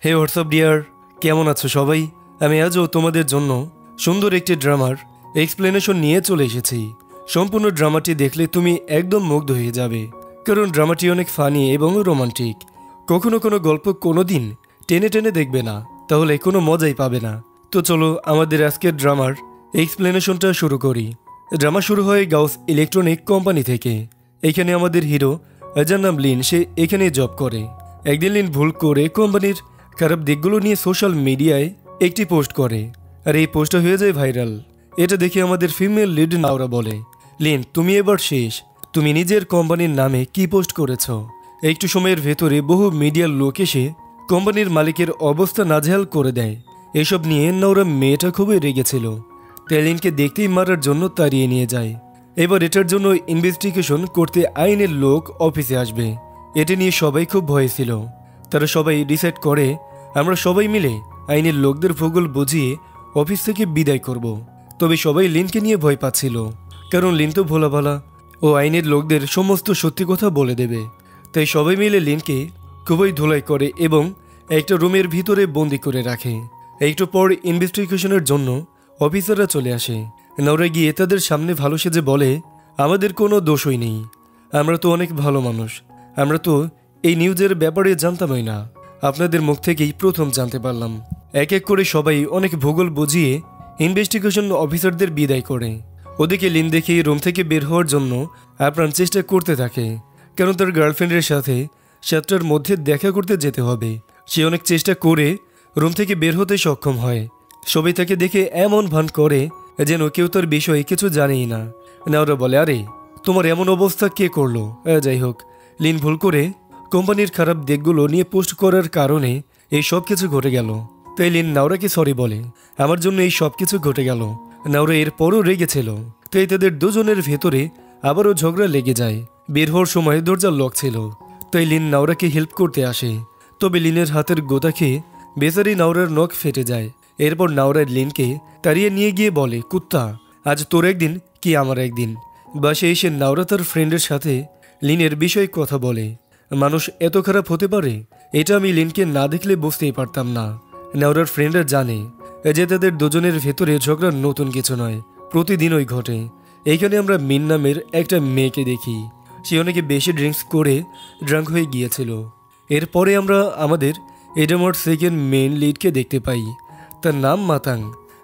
হে WhatsApp deer, কেমন আছো সবাই? আমি আজও তোমাদের জন্য সুন্দর একটি ড্রামার এক্সপ্লেনেশন নিয়ে চলে এসেছি। সম্পূর্ণ ড্রামাটি দেখলে তুমি একদম মুগ্ধ হয়ে যাবে, কারণ ড্রামাটি অনেক ফানি এবং রোমান্টিক। কখনো কোনো গল্প কোনো দিন টেনে টেনে দেখবে না, তাহলে কোনো মজাই পাবে না। তো চলো আমাদের আজকের ড্রামার এক্সপ্লেনেশনটা শুরু করি। ড্রামা শুরু হয় গাউস ইলেকট্রনিক কোম্পানি থেকে। এখানে আমাদের হিরো, যার নাম লিন, সে এখানে জব করে। একদিন লিন ভুল করে কোম্পানির খারাপ দিকগুলো নিয়ে সোশ্যাল মিডিয়ায় একটি পোস্ট করে, আর এই পোস্টটা হয়ে যায় ভাইরাল। এটা দেখে আমাদের ফিমেল লিড নাওরা বলে, লিন তুমি এবার শেষ, তুমি নিজের কোম্পানির নামে কি পোস্ট করেছ? একটু সময়ের ভেতরে বহু মিডিয়ার লোক এসে কোম্পানির মালিকের অবস্থা নাজেহাল করে দেয়। এসব নিয়ে নাওরা মেয়েটা খুবই রেগেছিল, তাই লিনকে দেখতেই মারার জন্য তাড়িয়ে নিয়ে যায়। এবার এটার জন্য ইনভেস্টিগেশন করতে আইনের লোক অফিসে আসবে। এটা নিয়ে সবাই খুব ভয়ে ছিল। তারা সবাই ডিসাইড করে আমরা সবাই মিলে আইনের লোকদের ভূগোল বুঝিয়ে অফিস থেকে বিদায় করব। তবে সবাই লিনকে নিয়ে ভয় পাচ্ছিল, কারণ লিন তো ভোলা ভালা ও আইনের লোকদের সমস্ত সত্যি কথা বলে দেবে। তাই সবাই মিলে লিনকে খুবই ধুলাই করে এবং একটা রুমের ভিতরে বন্দি করে রাখে। একটু পর ইনভেস্টিগেশনের জন্য অফিসাররা চলে আসে। নাওরা গিয়ে তাদের সামনে ভালো সেজে বলে, আমাদের কোনো দোষই নেই, আমরা তো অনেক ভালো মানুষ, আমরা তো এই নিউজের ব্যাপারে জানতামই না, আপনাদের মুখ থেকেই প্রথম জানতে পারলাম। এক এক করে সবাই অনেক ভূগোল বুঝিয়ে ইনভেস্টিগেশন অফিসারদের বিদায় করে। ওদিকে লিন দেখে রুম থেকে বের হওয়ার জন্য আপ্রাণ চেষ্টা করতে থাকে, কারণ তার গার্লফ্রেন্ডের সাথে 7টার মধ্যে দেখা করতে যেতে হবে। সে অনেক চেষ্টা করে রুম থেকে বের হতে সক্ষম হয়। সবাই তাকে দেখে এমন ভান করে যেন কেউ তার বিষয়ে কিছু জানেই না। নাওরা বলে, আরে তোমার এমন অবস্থা কে করলো? যাই হোক, লিন ভুল করে কোম্পানির খারাপ দিকগুলো নিয়ে পোস্ট করার কারণে এই সব কিছু ঘটে গেল। তাই লিন নাওরাকে সরি বলে, আমার জন্য এই সব কিছু ঘটে গেল। নাওরা এরপরও রেগেছিল, তাই তাদের দুজনের ভেতরে আবারও ঝগড়া লেগে যায়। বের হওয়ার সময় দরজা লক ছিল, তাই লিন নাওরাকে হেল্প করতে আসে। তবে লিনের হাতের গোতা খেয়ে বেচারি নাওরার নখ ফেটে যায়। এরপর নাওরা লিনকে তাড়িয়ে নিয়ে গিয়ে বলে, কুত্তা, আজ তোর একদিন কি আমার একদিন। বাসে এসে নাওরা তার ফ্রেন্ডের সাথে লিনের বিষয়ে কথা বলে। মানুষ এত খারাপ হতে পারে, এটা আমি লিনকে না দেখলে বুঝতেই পারতাম না। নাওরার ফ্রেন্ডরা জানে যে তাদের দুজনের ভেতরে ঝগড়া নতুন কিছু নয়, প্রতিদিনই ঘটে। এইখানে আমরা মিন নামের একটা মেয়েকে দেখি। সে অনেকে বেশি ড্রিঙ্কস করে ড্রাঙ্ক হয়ে গিয়েছিল। এরপরে আমরা আমাদের এডামর সেকেন্ড মেন লিডকে দেখতে পাই। তার নাম মাতাং,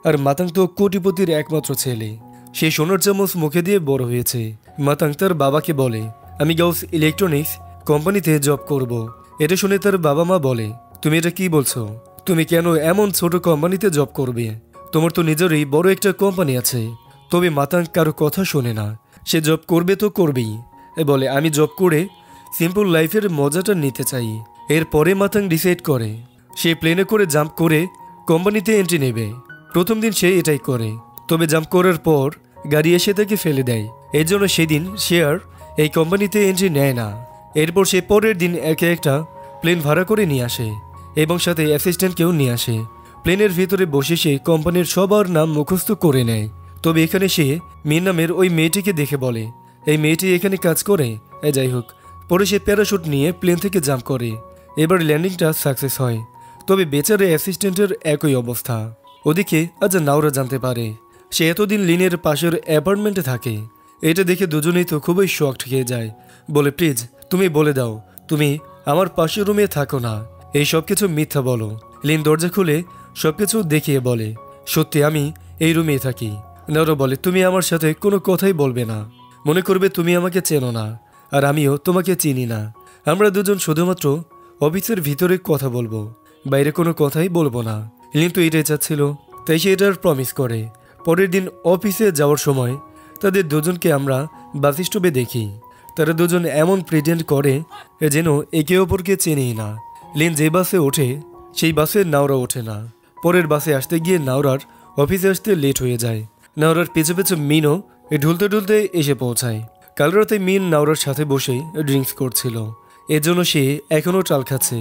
আর মাতাং তো কোটিপতির একমাত্র ছেলে। সে সোনার চামচ মুখে দিয়ে বড় হয়েছে। মাতাং তার বাবাকে বলে, আমি গাউস ইলেকট্রনিক্স কোম্পানিতে জব করব। এটা শুনে তার বাবা মা বলে, তুমি এটা কি বলছো? তুমি কেন এমন ছোট কোম্পানিতে জব করবে? তোমার তো নিজেরই বড় একটা কোম্পানি আছে। তবে মাতাং কারো কথা শোনে না, সে জব করবে তো করবেই। বলে, আমি জব করে সিম্পল লাইফের মজাটা নিতে চাই। এরপরে মাতাং ডিসাইড করে সে প্লেনে করে জাম্প করে কোম্পানিতে এন্ট্রি নেবে। প্রথম দিন সে এটাই করে, তবে জাম্প করার পর গাড়ি এসে তাকে ফেলে দেয়। এর জন্য সেদিন সে আর এই কোম্পানিতে এন্ট্রি নেয় না। এরপর সে পরের দিন একে একটা প্লেন ভাড়া করে নিয়ে আসে এবং সাথে অ্যাসিস্ট্যান্টকেও নিয়ে আসে। প্লেনের ভিতরে বসে সে কোম্পানির সবার নাম মুখস্থ করে নেয়। তবে এখানে সে মিন নামের ওই মেয়েটিকে দেখে বলে, এই মেয়েটি এখানে কাজ করে। যাই হোক, পরে সে প্যারাশুট নিয়ে প্লেন থেকে জাম্প করে। এবার ল্যান্ডিংটা সাকসেস হয়। তবে বেচারে অ্যাসিস্ট্যান্টের একই অবস্থা। ওদিকে আজ নাওরা জানতে পারে সে এতদিন লিনের পাশের অ্যাপার্টমেন্টে থাকে। এটা দেখে দুজনেই তো খুবই শকড খেয়ে যায়। বলে, প্লিজ তুমি বলে দাও তুমি আমার পাশের রুমে থাকো না, এই সব কিছু মিথ্যা বলো। লিন দরজা খুলে সবকিছু দেখিয়ে বলে, সত্যি আমি এই রুমেই থাকি। নাওরা বলে, তুমি আমার সাথে কোনো কথাই বলবে না, মনে করবে তুমি আমাকে চেনো না আর আমিও তোমাকে চিনি না। আমরা দুজন শুধুমাত্র অফিসের ভিতরে কথা বলবো, বাইরে কোনো কথাই বলবো না। লিন তো এটাই চাচ্ছিল, তাই সে এটার প্রমিস করে। পরের দিন অফিসে যাওয়ার সময় তাদের দুজনকে আমরা বাস স্টপে দেখি। তারা দুজন এমন প্রেজেন্ট করে যেন একে অপরকে চেনেই না। লিন যে বাসে ওঠে সেই বাসে নাওরা ওঠে না। পরের বাসে আসতে গিয়ে নাওরার অফিসে আসতে লেট হয়ে যায়। নাওরার পেছু পেছু মিনও ঢুলতে ঢুলতে এসে পৌঁছায়। কাল রাতে মিন নাওরার সাথে বসে ড্রিঙ্কস করছিল, এজন্য সে এখনও চাল খাচ্ছে।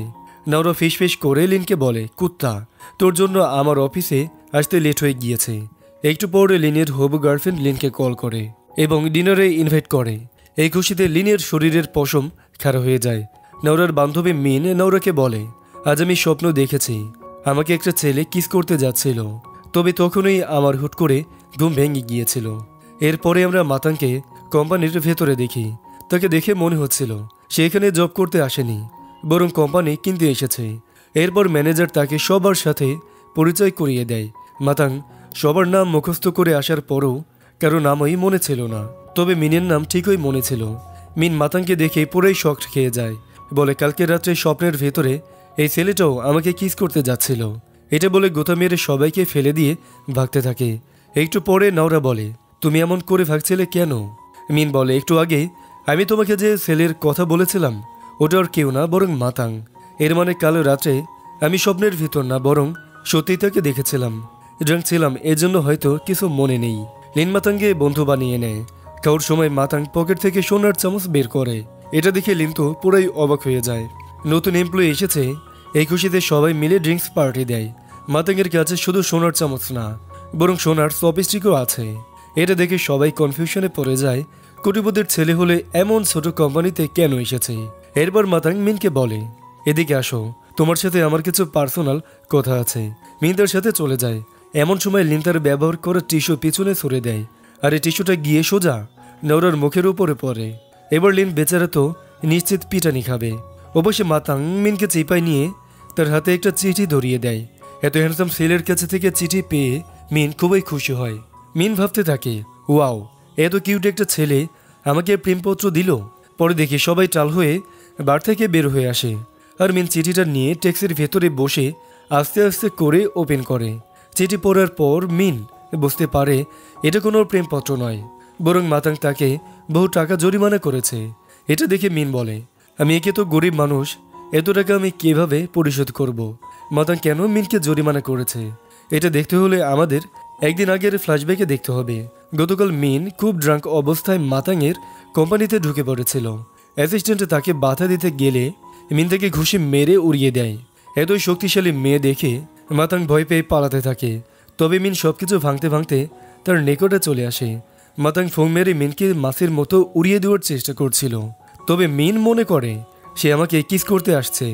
নাওরা ফিস ফিস করে লিনকে বলে, কুত্তা, তোর জন্য আমার অফিসে আসতে লেট হয়ে গিয়েছে। একটু পরে লিনের হবু গার্লফ্রেন্ড লিনকে কল করে এবং ডিনারে ইনভাইট করে। এই খুশিতে লিনের শরীরের পশম খাড়া হয়ে যায়। নাওরার বান্ধবী মিন নাওরাকে বলে, আজ আমি স্বপ্ন দেখেছি আমাকে একটা ছেলে কিস করতে যাচ্ছিল, তবে তখনই আমার হুট করে ঘুম ভেঙে গিয়েছিল। এরপরে আমরা মাতাংকে কোম্পানির ভেতরে দেখি। তাকে দেখে মনে হচ্ছিল সে এখানে জব করতে আসেনি, বরং কোম্পানি কিনতে এসেছে। এরপর ম্যানেজার তাকে সবার সাথে পরিচয় করিয়ে দেয়। মাতাং সবার নাম মুখস্থ করে আসার পরও কারো নামই মনে ছিল না, তবে মিনের নাম ঠিকই মনে ছিল। মিন মাতাংকে দেখে পুরোই শক খেয়ে যায়, বলে কালকে রাত্রে স্বপ্নের ভেতরে এই ছেলেটাও আমাকে কিস করতে যাচ্ছিল। এটা বলে গোতা মেরে সবাইকে ফেলে দিয়ে ভাগতে থাকে। একটু পরে নাওরা বলে, তুমি এমন করে ভাগছিলে কেন? মিন বলে, একটু আগে আমি তোমাকে যে ছেলের কথা বলেছিলাম ওটা আর কেউ না, বরং মাতাং। এর মানে কাল রাত্রে আমি স্বপ্নের ভিতর না, বরং সত্যিই তাকে দেখেছিলাম। ড্রাঙ্ক ছিলাম, এজন্য হয়তো কিছু মনে নেই। লিন মাতাংকে বন্ধু বানিয়ে নেয়। খাওয়ার সময় মাতাং পকেট থেকে সোনার চামচ বের করে। এটা দেখে লিন তো পুরাই অবাক হয়ে যায়। নতুন এমপ্লয়ি এসেছে, এই খুশিতে সবাই মিলে ড্রিঙ্কস পার্টি দেয়। মাতাংয়ের কাছে শুধু সোনার চামচ না, বরং সোনার চপস্টিকও আছে। এটা দেখে সবাই কনফিউশনে পড়ে যায়, কোটিপতির ছেলে হলে এমন ছোট কোম্পানিতে কেন এসেছে। এরপর মাতাং মিনকে বলে, এদিকে আসো, তোমার সাথে আমার কিছু পার্সোনাল কথা আছে। মিন তার সাথে চলে যায়। এমন সময় লিন তার ব্যবহার করা টিস্যু পিছনে ছড়ে দেয়, আর এই টিস্যুটা গিয়ে সোজা নওরার মুখের উপরে পড়ে। এবার লিন বেচারা তো নিশ্চিত পিটানি খাবে। অবশ্যই মাতাং মিনকে চিপায় নিয়ে তার হাতে একটা চিঠি ধরিয়ে দেয়। এত হ্যান্ডসাম ছেলের কাছে থেকে চিঠি পেয়ে মিন খুবই খুশি হয়। মিন ভাবতে থাকে, ওয়াও, এত কিউট একটা ছেলে আমাকে প্রেমপত্র দিল। পরে দেখি সবাই টাল হয়ে বার থেকে বের হয়ে আসে, আর মিন চিঠিটা নিয়ে ট্যাক্সির ভেতরে বসে আস্তে আস্তে করে ওপেন করে। চিঠি পড়ার পর মিন বুঝতে পারে এটা কোনো প্রেমপত্র নয়, বরং মাতাং তাকে বহু টাকা জরিমানা করেছে। এটা দেখে মিন বলে, আমি একে তো গরিব মানুষ, এত টাকা আমি কিভাবে পরিশোধ করব? মাতাং কেন মিনকে জরিমানা করেছে এটা দেখতে হলে আমাদের একদিন আগের ফ্ল্যাশব্যাকে দেখতে হবে। গতকাল মিন খুব ড্রাঙ্ক অবস্থায় মাতাংয়ের কোম্পানিতে ঢুকে পড়েছিল। অ্যাসিস্ট্যান্ট তাকে বাধা দিতে গেলে মিন তাকে ঘুষি মেরে উড়িয়ে দেয়। এতই শক্তিশালী মেয়ে দেখে মাতাং ভয় পেয়ে পালাতে থাকে। তবে মিন সবকিছু ভাঙতে ভাঙতে তার নিকটে চলে আসে। মাতাং ফোং মেরে মিনকে মাছের মতো উড়িয়ে দেওয়ার চেষ্টা করছিল, তবে মিন মনে করে সে আমাকে কিস করতে আসছে,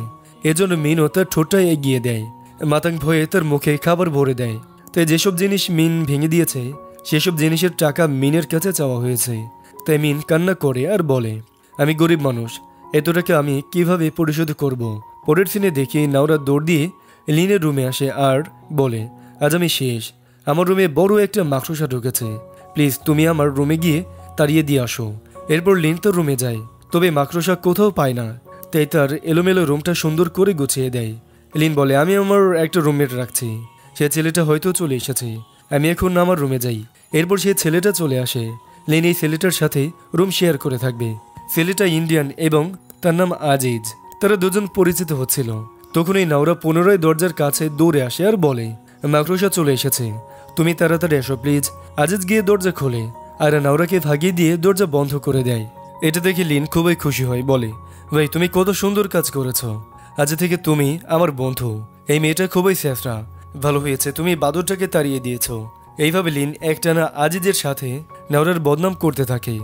এজন্য মিনও তার ঠোঁটটা এগিয়ে দেয়। মাতাং ভয়ে তার মুখে খাবার ভরে দেয়। তাই যেসব জিনিস মিন ভেঙে দিয়েছে সেসব জিনিসের টাকা মিনের কাছে চাওয়া হয়েছে। তাই মিন কান্না করে আর বলে, আমি গরিব মানুষ, এত টাকা আমি কিভাবে পরিশোধ করব? পরের সিনে দেখি নাওরা দৌড় দিয়ে লিনের রুমে আসে আর বলে, আজ আমি শেষ। আমার রুমে বড় একটা মাকড়সা ঢুকেছে, প্লিজ তুমি আমার রুমে গিয়ে তাড়িয়ে দিয়ে আসো। এরপর লিন তার রুমে যায়, তবে মাকড়সা কোথাও পায় না। তাই তার এলোমেলো রুমটা সুন্দর করে গুছিয়ে দেয়। লিন বলে, আমি আমার একটা রুমমেট রাখছি, সে ছেলেটা হয়তো চলে এসেছে, আমি এখন আমার রুমে যাই। এরপর সে ছেলেটা চলে আসে। লিন এই ছেলেটার সাথে রুম শেয়ার করে থাকবে। ছেলেটা ইন্ডিয়ান এবং তার নাম আজিজ। তারা দুজন পরিচিত হচ্ছিল। তখনই নাওরা পুনরায় দরজার কাছে দৌড়ে আসে আর বলে, মাকড়সা চলে এসেছে, তুমি তাড়াতাড়ি এসো প্লিজ। আজিজ গিয়ে দরজা খোলে আর নাওরাকে ভাগিয়ে দিয়ে দরজা বন্ধ করে দেয়। এটা দেখে লিন খুবই খুশি হয়, বলে, ভাই তুমি কত সুন্দর কাজ করেছ, আজ থেকে তুমি আমার বন্ধু। এই মেয়েটা খুবই চেষ্টা, ভালো হয়েছে তুমি বাদরটাকে তাড়িয়ে দিয়েছ। এইভাবে লিন একটানা আজিজের সাথে নাওরার বদনাম করতে থাকে।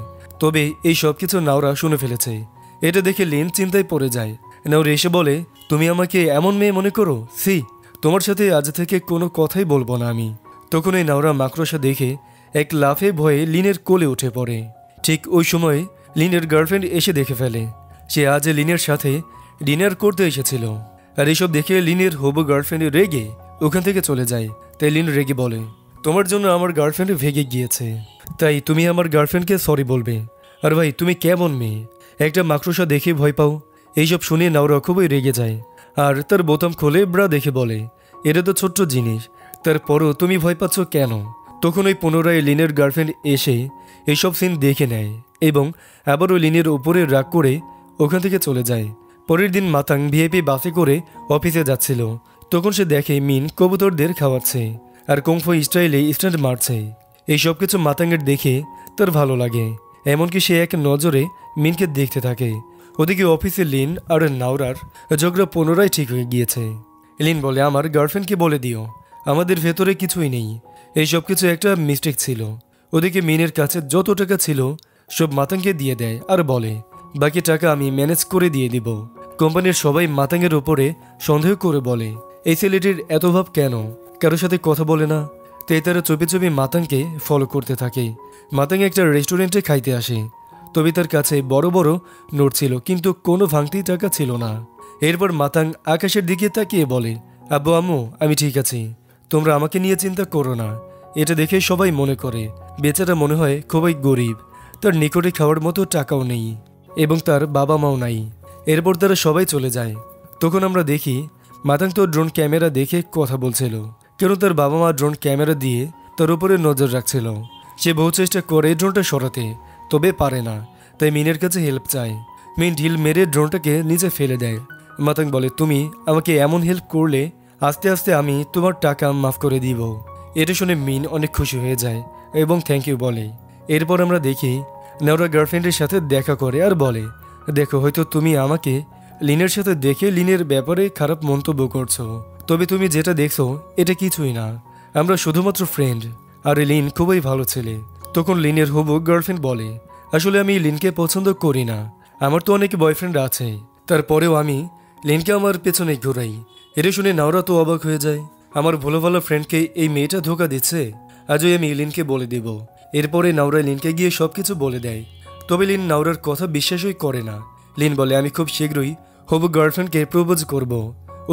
তবে এই সব কিছু নাওরা শুনে ফেলেছে। এটা দেখে লিন চিন্তায় পড়ে যায়। নাওরা এসে বলে, তুমি আমাকে এমন মেয়ে মনে করো? সি, তোমার সাথে আজ থেকে কোনো কথাই বলবো না আমি। তখন এই নাওরা মাকড়সা দেখে এক লাফে ভয়ে লিনের কোলে উঠে পড়ে। ঠিক ওই সময় লিনের গার্লফ্রেন্ড এসে দেখে ফেলে সে আজ লিনের সাথে ডিনার করতে এসেছিল। আর এসব দেখে লিনের হবু গার্লফ্রেন্ড রেগে ওখান থেকে চলে যায়। তাই লিন রেগে বলে, তোমার জন্য আমার গার্লফ্রেন্ড ভেগে গিয়েছে, তাই তুমি আমার গার্লফ্রেন্ডকে সরি বলবে। আর ভাই তুমি কেমন মেয়ে, একটা মাকড়সা দেখে ভয় পাও? এইসব শুনে নাওরা খুবই রেগে যায় আর তার বোতাম খুলে ব্রা দেখে বলে, এটা তো ছোট্ট জিনিস, তারপরও তুমি ভয় পাচ্ছ কেন? তখন ওই পুনরায় লিনের গার্লফ্রেন্ড এসে এইসব সিন দেখে নেয় এবং আবারও লিনের উপরে রাগ করে ওখান থেকে চলে যায়। পরের দিন মাতাং ভিআইপি বাসে করে অফিসে যাচ্ছিল। তখন সে দেখে মিন কবুতরদের খাওয়াচ্ছে আর কুংফু স্টাইলে স্ট্যান্ড মারছে। এই সব কিছু মাতাংয়ের দেখে তার ভালো লাগে, এমনকি সে এক নজরে মিনকে দেখতে থাকে। ওদিকে অফিসে লিন আর নাওরার ঝগড়া পুনরায় ঠিক হয়ে গিয়েছে। লিন বলে, আমার গার্লফ্রেন্ডকে বলে দিও আমাদের ভেতরে কিছুই নেই, এই সব কিছু একটা মিস্টেক ছিল। ওদিকে মিনের কাছে যত টাকা ছিল সব মাতাংকে দিয়ে দেয় আর বলে, বাকি টাকা আমি ম্যানেজ করে দিয়ে দিব। কোম্পানির সবাই মাতাঙ্গের ওপরে সন্দেহ করে বলে এই ছেলেটির এত ভাব কেন, কারোর সাথে কথা বলে না। তাই তারা চুপি চুপি মাতাঙ্গকে ফলো করতে থাকে। মাতাঙ্গ একটা রেস্টুরেন্টে খাইতে আসে, তবে তার কাছে বড় বড় নোট ছিল কিন্তু কোনো ভাঙতি টাকা ছিল না। এরপর মাতাঙ্গ আকাশের দিকে তাকিয়ে বলে, আব্বু আম্মু আমি ঠিক আছি, তোমরা আমাকে নিয়ে চিন্তা করো না। এটা দেখে সবাই মনে করে বেচারা মনে হয় খুবই গরিব, তার নিকটে খাওয়ার মতো টাকাও নেই এবং তার বাবা মাও নাই। এরপর তারা সবাই চলে যায়। তখন আমরা দেখি মাতাঙ্গ তো ড্রোন ক্যামেরা দেখে কথা বলছিল, কেন তার বাবা মা ড্রোন ক্যামেরা দিয়ে তার উপরে নজর রাখছিল। সে বহু চেষ্টা করে ড্রোনটা সরাতে, তবে পারে না, তাই মিনের কাছে হেল্প চায়। মিন ঢিল মেরে ড্রোনটাকে নিচে ফেলে দেয়। মাতাঙ্গ বলে, তুমি আমাকে এমন হেল্প করলে আস্তে আস্তে আমি তোমার টাকা মাফ করে দিব। এটা শুনে মিন অনেক খুশি হয়ে যায় এবং থ্যাংক ইউ বলে। এরপর আমরা দেখি নেওরা গার্লফ্রেন্ডের সাথে দেখা করে আর বলে, দেখো হয়তো তুমি আমাকে লিনের সাথে দেখে লিনের ব্যাপারে খারাপ মন্তব্য করছো, তবে তুমি যেটা দেখছো এটা কিছুই না, আমরা শুধুমাত্র ফ্রেন্ড। আর লিন খুবই ভালো ছেলে। তখন লিনের হবু গার্লফ্রেন্ড বলে, আসলে আমি লিনকে পছন্দ করি না, আমার তো অনেক বয়ফ্রেন্ড আছে, তারপরেও আমি লিনকে আমার পেছনে ঘুরাই। এটা শুনে নাওরা তো অবাক হয়ে যায়, আমার ভালো ভালো ফ্রেন্ডকে এই মেয়েটা ধোকা দিচ্ছে, আজই আমি লিনকে বলে দেব। এরপরে নাওরা লিনকে গিয়ে সবকিছু বলে দেয়, তবে লিন নাওরার কথা বিশ্বাসই করে না। লিন বলে, আমি খুব শীঘ্রই হবু গার্লফ্রেন্ডকে প্রপোজ করব।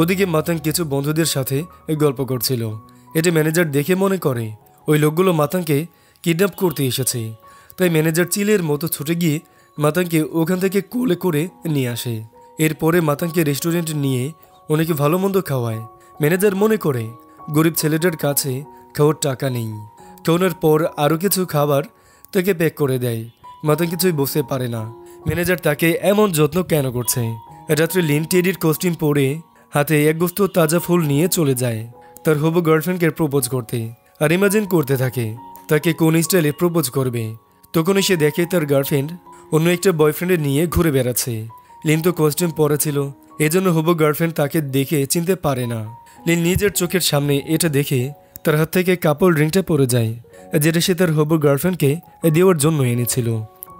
ওদিকে মাতাং কিছু বন্ধুদের সাথে গল্প করছিল। এটা ম্যানেজার দেখে মনে করে ওই লোকগুলো মাতাংকে কিডন্যাপ করতে এসেছে, তাই ম্যানেজার চিলের মতো ছুটে গিয়ে মাতাংকে ওখান থেকে কোলে করে নিয়ে আসে। এরপরে মাতাংকে রেস্টুরেন্ট নিয়ে অনেকে ভালো মন্দ খাওয়ায়। ম্যানেজার মনে করে গরিব ছেলেটার কাছে খাওয়ার টাকা নেই। খাওয়ানোর পর আরও কিছু খাবার তাকে প্যাক করে দেয়। মাতাং কিছুই বুঝতে পারে না ম্যানেজার তাকে এমন যত্ন কেন করছে। রাত্রে লিন টেডির কস্টিউম পরে হাতে এক বস্তু তাজা ফুল নিয়ে চলে যায় তার হবু গার্লফ্রেন্ডকে প্রপোজ করতে, আর ইমাজিন করতে থাকে তাকে কোন স্টাইলে প্রপোজ করবে। তখনই সে দেখে তার গার্লফ্রেন্ড অন্য একটা বয়ফ্রেন্ডে নিয়ে ঘুরে বেড়াচ্ছে। লিন তো কস্টিউম পরা ছিল, এজন্য হবু গার্লফ্রেন্ড তাকে দেখে চিনতে পারে না। লিন নিজের চোখের সামনে এটা দেখে তার হাত থেকে কাপড় রিংটা পড়ে যায়, যেটা সে তার হবু গার্লফ্রেন্ডকে দেওয়ার জন্য এনেছিল।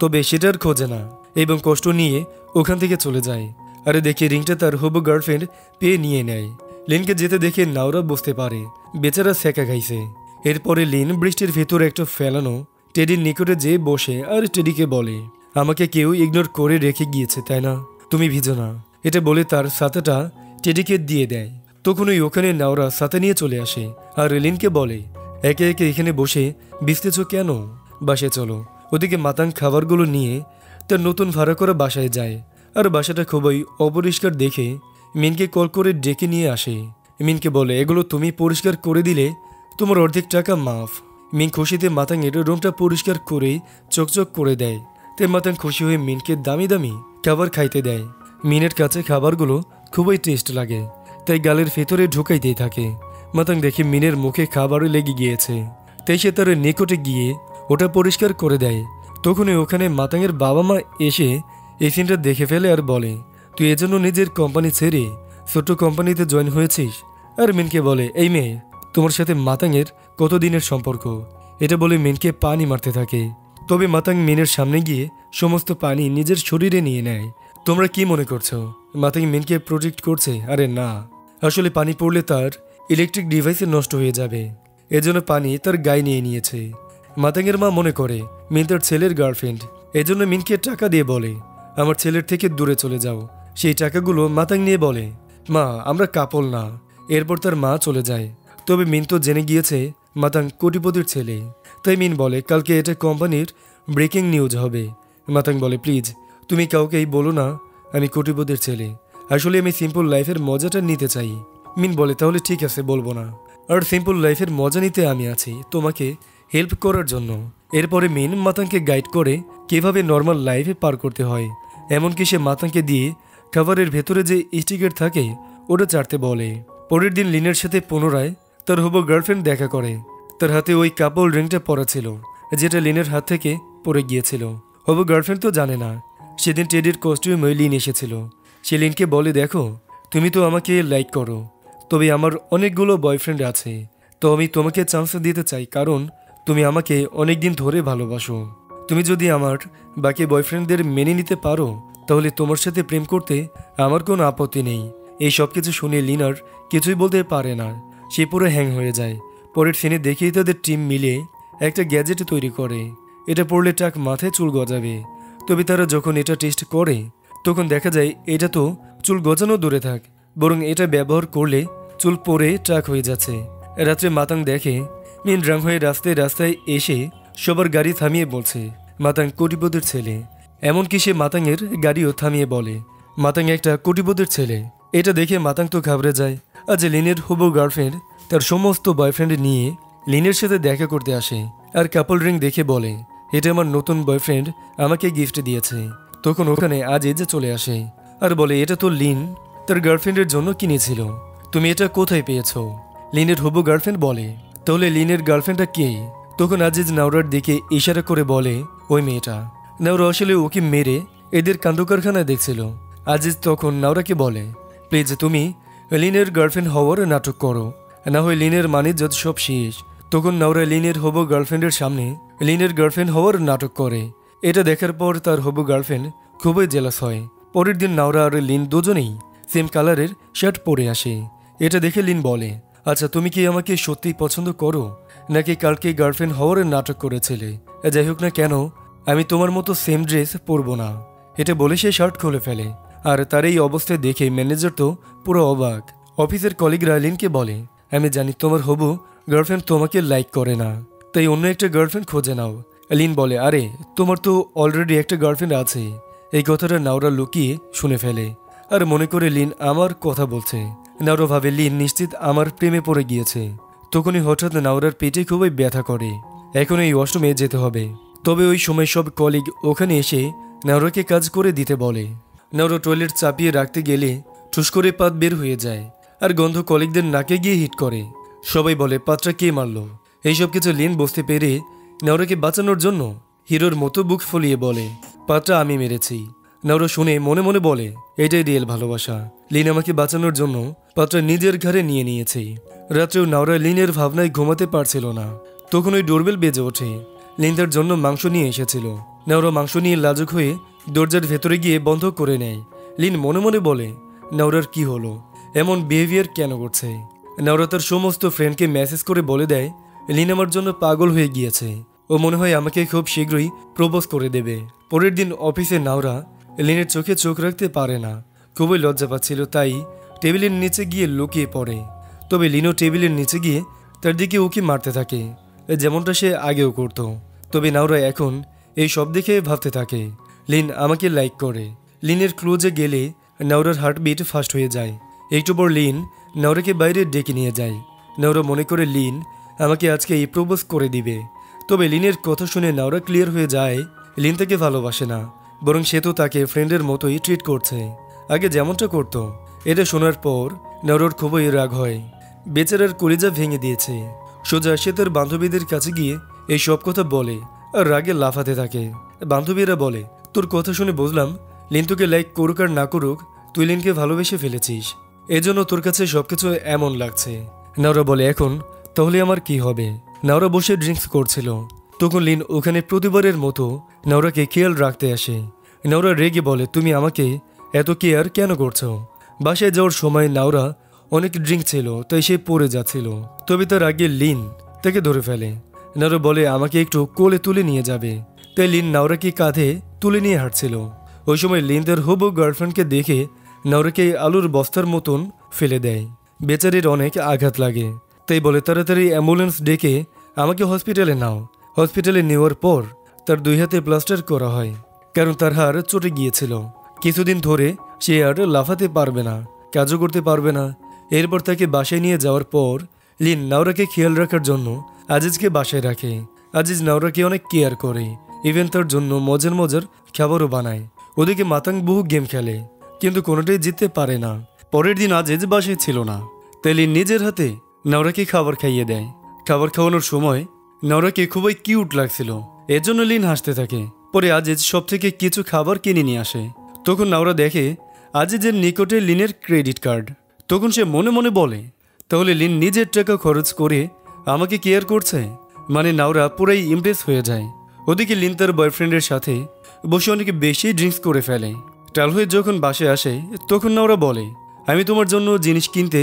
তবে সেটার খোঁজে না এবং কষ্ট নিয়ে ওখান থেকে চলে যায়। আরে দেখে রিংটা তার হবু গার্লফ্রেন্ড পেয়ে নিয়ে নেয়। লিনকে যেতে দেখে নাওরা বুঝতে পারে বেচারা সেকা খাইছে। এরপরে লিন বৃষ্টির ভেতর একটা ফেলানো টেডির নিকটে যেয়ে বসে আর টেডিকে বলে, আমাকে কেউ ইগনোর করে রেখে গিয়েছে তাই না, তুমি ভিজো না। এটা বলে তার ছাতাটা টেডিকে দিয়ে দেয়। তখনই ওখানে নাওরা ছাতা নিয়ে চলে আসে আর লিনকে বলে, একে একে এখানে বসে ভিজতেছ কেন, বাসায় চলো। ওদিকে মাতাং খাবারগুলো নিয়ে তার নতুন ভাড়া করা বাসায় যায় আর বাসাটা খুবই অপরিষ্কার দেখে মিনকে কল করে ডেকে নিয়ে আসে। মিনকে বলে, এগুলো তুমি পরিষ্কার করে দিলে তোমার অর্ধেক টাকা মাফ। মিন খুশিতে মাতাংয়ের রুমটা পরিষ্কার করে চকচক করে দেয়। তাই মাতাং খুশি হয়ে মিনকে দামি দামি খাবার খাইতে দেয়। মিনের কাছে খাবারগুলো খুবই টেস্ট লাগে, তাই গালের ভেতরে ঢুকাইতেই থাকে। মাতাং দেখে মিনের মুখে খাবারও লেগে গিয়েছে, তাই সে তার নিকটে গিয়ে ওটা পরিষ্কার করে দেয়। তখনই ওখানে মাতাংয়ের বাবা মা এসে এই সিনটা দেখে ফেলে আর বলে, তুই এজন্য নিজের কোম্পানি ছেড়ে ছোট্ট কোম্পানিতে জয়েন হয়েছিস। আর মিনকে বলে, এই মেয়ে তোমার সাথে মাতাংয়ের কতদিনের সম্পর্ক। এটা বলে মিনকে পানি মারতে থাকে। তবে মাতাং মিনের সামনে গিয়ে সমস্ত পানি নিজের শরীরে নিয়ে নেয়। তোমরা কি মনে করছো মাতাং মিনকে প্রোটেক্ট করছে? আরে না, আসলে পানি পড়লে তার ইলেকট্রিক ডিভাইসে নষ্ট হয়ে যাবে, এজন্য পানি তার গায়ে নিয়ে নিয়েছে। মাতাংয়ের মা মনে করে মিন তার ছেলের গার্লফ্রেন্ড, এজন্য মিনকে টাকা দিয়ে বলে, আমার ছেলের থেকে দূরে চলে যাও। সেই টাকাগুলো মাতাং নিয়ে বলে, মা আমরা কাপল না। এরপর তার মা চলে যায়। তবে মিন তো জেনে গিয়েছে মাতাং কোটিপতির ছেলে, তাই মিন বলে, কালকে এটা কোম্পানির ব্রেকিং নিউজ হবে। মাতাং বলে, প্লিজ তুমি কাউকেই বলো না আমি কোটিপতির ছেলে, আসলে আমি সিম্পল লাইফের মজাটা নিতে চাই। মিন বলে, তাহলে ঠিক আছে বলবো না, আর সিম্পল লাইফের মজা নিতে আমি আছি তোমাকে হেল্প করার জন্য। এরপরে মিন মাতাংকে গাইড করে কিভাবে নর্মাল লাইফে পার করতে হয়। এমনকি সে মাতাংকে দিয়ে খাবারের ভেতরে যে স্টিকার থাকে ওটা চাটতে বলে। পরের দিন লিনের সাথে পুনরায় তার হবু গার্লফ্রেন্ড দেখা করে। তার হাতে ওই কাপল রিংটা পরা ছিল, যেটা লিনের হাত থেকে পড়ে গিয়েছিল। হবু গার্লফ্রেন্ড তো জানে না সেদিন টেডির কস্টিউমে লিন এসেছিল। সে লিনকে বলে, দেখো তুমি তো আমাকে লাইক করো, তবে আমার অনেকগুলো বয়ফ্রেন্ড আছে, তো আমি তোমাকে চান্স দিতে চাই, কারণ তুমি আমাকে অনেক দিন ধরে ভালোবাসো। তুমি যদি আমার বাকি বয়ফ্রেন্ডদের মেনে নিতে পারো তাহলে তোমার সাথে প্রেম করতে আমার কোনো আপত্তি নেই। এই সব কিছু শুনে লিন আর কিছুই বলতে পারে না, সে পুরো হ্যাং হয়ে যায়। পরের সিনে দেখেই তাদের টিম মিলে একটা গ্যাজেট তৈরি করে। এটা পড়লে টাক মাথায় চুল গজাবে। তবে তারা যখন এটা টেস্ট করে তখন দেখা যায় এটা তো চুল গজানো দূরে থাক, বরং এটা ব্যবহার করলে চুল পরে টাক হয়ে যাচ্ছে। রাত্রে মাতাং দেখে মিন রাং হয়ে রাস্তায় রাস্তায় এসে সবার গাড়ি থামিয়ে বলছে মাতাং কোটিপতির ছেলে। এমনকি সে মাতাংয়ের গাড়িও থামিয়ে বলে মাতাং একটা কোটিপতির ছেলে। এটা দেখে মাতাং তো ঘাবড়ে যায়। আজ লিনের হবু গার্লফ্রেন্ড তার সমস্ত বয়ফ্রেন্ড নিয়ে লিনের সাথে দেখা করতে আসে আর কাপল রিং দেখে বলে এটা আমার নতুন বয়ফ্রেন্ড আমাকে গিফট দিয়েছে। তখন ওখানে আজিজ চলে আসে আর বলে এটা তো লিন তার গার্লফ্রেন্ডের জন্য কিনেছিল, তুমি এটা কোথায় পেয়েছো? লিনের হবু গার্লফ্রেন্ড বলে তাহলে লিনের গার্লফ্রেন্ডটা কে? তখন আজিজ নাওরার দিকে ইশারা করে বলে ওই মেয়েটা। নাওরা আসলে ওকে মেরে এদের কাণ্ড কারখানায় দেখছিল। আজিজ তখন নাওরাকে বলে প্লিজ তুমি লিনের গার্লফ্রেন্ড হওয়ার নাটক করো, না হয় লিনের মানিজ্জত সব শেষ। তখন নাওরা লিনের হবু গার্লফ্রেন্ডের সামনে লিনের গার্লফ্রেন্ড হওয়ার নাটক করে। এটা দেখার পর তার হবু গার্লফ্রেন্ড খুবই জেলাস হয়। পরের দিন নাওরা আর লিন দুজনেই সেম কালারের শার্ট পরে আসে। এটা দেখে লিন বলে আচ্ছা তুমি কি আমাকে সত্যিই পছন্দ করো, নাকি কালকে গার্লফ্রেন্ড হওয়ার নাটক করেছিলে? যাই হোক না কেন আমি তোমার মতো সেম ড্রেস পরবো না। এটা বলে সে শার্ট খুলে ফেলে। আর তার এই অবস্থায় দেখে ম্যানেজার তো পুরো অবাক। অফিসের কলিগরা লিনকে বলে আমি জানি তোমার হবু গার্লফ্রেন্ড তোমাকে লাইক করে না, তাই অন্য একটা গার্লফ্রেন্ড খোঁজে নাও। লিন বলে আরে তোমার তো অলরেডি একটা গার্লফ্রেন্ড আছে। এই কথাটা নাওরা লুকিয়ে শুনে ফেলে আর মনে করে লিন আমার কথা বলছে। নাওরা ভাবে লিন নিশ্চিত আমার প্রেমে পড়ে গিয়েছে। তখনই হঠাৎ নাওরার পেটে খুবই ব্যথা করে। এখন এই ওয়াশরুমে যেতে হবে। তবে ওই সময় সব কলিগ ওখানে এসে নাওরাকে কাজ করে দিতে বলে। নাওরা টয়লেট চাপিয়ে রাখতে গেলে ঠুস করে পাত বের হয়ে যায় আর গন্ধ কলিগদের নাকে গিয়ে হিট করে। সবাই বলে পাতটা কে মারল? এইসব কিছু লিন বুঝতে পেরে নাওরাকে বাঁচানোর জন্য হিরোর মতো বুক ফুলিয়ে বলে পাতটা আমি মেরেছি। নাওরা শুনে মনে মনে বলে এটাই রিয়েল ভালোবাসা। লিন আমাকে বাঁচানোর জন্য পাতটা নিজের ঘাড়ে নিয়ে নিয়েছে। রাত্রেও নাওরা লিনের ভাবনায় ঘুমাতে পারছিল না। তখন ওই ডোরবেল বেজে ওঠে। লিন তার জন্য মাংস নিয়ে এসেছিল। নাওরা মাংস নিয়ে লাজুক হয়ে দরজার ভেতরে গিয়ে বন্ধ করে নেয়। লিন মনে মনে বলে নাওরার কি হলো, এমন বিহেভিয়ার কেন করছে? নাওরা তার সমস্ত ফ্রেন্ডকে মেসেজ করে বলে দেয় লিন আমার জন্য পাগল হয়ে গিয়েছে, ও মনে হয় আমাকে খুব শীঘ্রই প্রপোজ করে দেবে। পরের দিন অফিসে নাওরা লিনের চোখে চোখ রাখতে পারে না, খুবই লজ্জা পাচ্ছিল, তাই টেবিলের নিচে গিয়ে লুকিয়ে পড়ে। তবে লিনও টেবিলের নিচে গিয়ে তার দিকে উকি মারতে থাকে, যেমনটা সে আগেও করত। তবে নাওরা এখন এই সব দেখে ভাবতে থাকে লিন আমাকে লাইক করে। লিনের ক্লোজে গেলে নাওরার হার্টবিট ফাস্ট হয়ে যায়। একটু পর লিন নাওরাকে বাইরে ডেকে নিয়ে যায়। নাওরা মনে করে লিন আমাকে আজকে এই প্রপোজ করে দিবে। তবে লিনের কথা শুনে নাওরা ক্লিয়ার হয়ে যায় লিন তাকে ভালোবাসে না, বরং সে তো তাকে ফ্রেন্ডের মতোই ট্রিট করছে, আগে যেমনটা করতো। এটা শোনার পর নাওরার খুবই রাগ হয়। বেচারার কলিজা ভেঙে দিয়েছে। সোজা সে তার বান্ধবীদের কাছে গিয়ে এই সব কথা বলে আর রাগে লাফাতে থাকে। বান্ধবীরা বলে তোর কথা শুনে বুঝলাম লিন তোকে লাইক করুক আর না করুক তুই লিনকে ভালোবেসে ফেলেছিস, এজন্য তোর কাছে সবকিছু এমন লাগছে। নাওরা বলে এখন তাহলে আমার কি হবে? নাওরা বসে ড্রিঙ্কস করছিল। তখন লিন ওখানে প্রতিবারের মতো নাওরাকে খেয়াল রাখতে আসে। নাওরা রেগে বলে তুমি আমাকে এত কেয়ার কেন করছো? বাসায় যাওয়ার সময় নাওরা অনেক ড্রিঙ্ক ছিল, তাই সে পড়ে যাচ্ছিল। তবে তার আগে লিন তাকে ধরে ফেলে। নাওরা বলে আমাকে একটু কোলে তুলে নিয়ে যাবে, তাই লিন নাওরাকে কাঁধে তুলে নিয়ে হাঁটছিল। ওই সময় লিন তার হবু গার্লফ্রেন্ডকে দেখে নাওরাকে আলুর বস্তার মতন ফেলে দেয়। বেচারির অনেক আঘাত লাগে, তাই বলে তাড়াতাড়ি অ্যাম্বুলেন্স ডেকে আমাকে হসপিটালে নাও। হসপিটালে নেওয়ার পর তার 2 হাতে প্লাস্টার করা হয়, কারণ তার হাড় চটে গিয়েছিল। কিছুদিন ধরে সে আর লাফাতে পারবে না, কাজও করতে পারবে না। এরপর তাকে বাসায় নিয়ে যাওয়ার পর লিন নাওরাকে খেয়াল রাখার জন্য আজিজকে বাসায় রাখে। আজিজ নাওরাকে অনেক কেয়ার করে, ইভেন তার জন্য মজার মজার খাবারও বানায়। ওদিকে মাতাং বহু গেম খেলে, কিন্তু কোনোটাই জিততে পারে না। পরের দিন আজিজ বাসায় ছিল না, তাই লিন নিজের হাতে নাওরাকে খাবার খাইয়ে দেয়। খাবার খাওয়ানোর সময় নাওরাকে খুবই কিউট লাগছিল, এজন্য লিন হাসতে থাকে। পরে আজিজ সব থেকে কিছু খাবার কিনে নিয়ে আসে। তখন নাওরা দেখে আজিজের নিকটে লিনের ক্রেডিট কার্ড। তখন সে মনে মনে বলে তাহলে লিন নিজের টাকা খরচ করে আমাকে কেয়ার করছে, মানে নাওরা পুরাই ইমপ্রেস হয়ে যায়। ওদিকে লিন তার বয়ফ্রেন্ডের সাথে বসে অনেক বেশি ড্রিঙ্কস করে ফেলে। টাল হয়ে যখন বাসে আসে তখন নাওরা বলে, আমি তোমার জন্য জিনিস কিনতে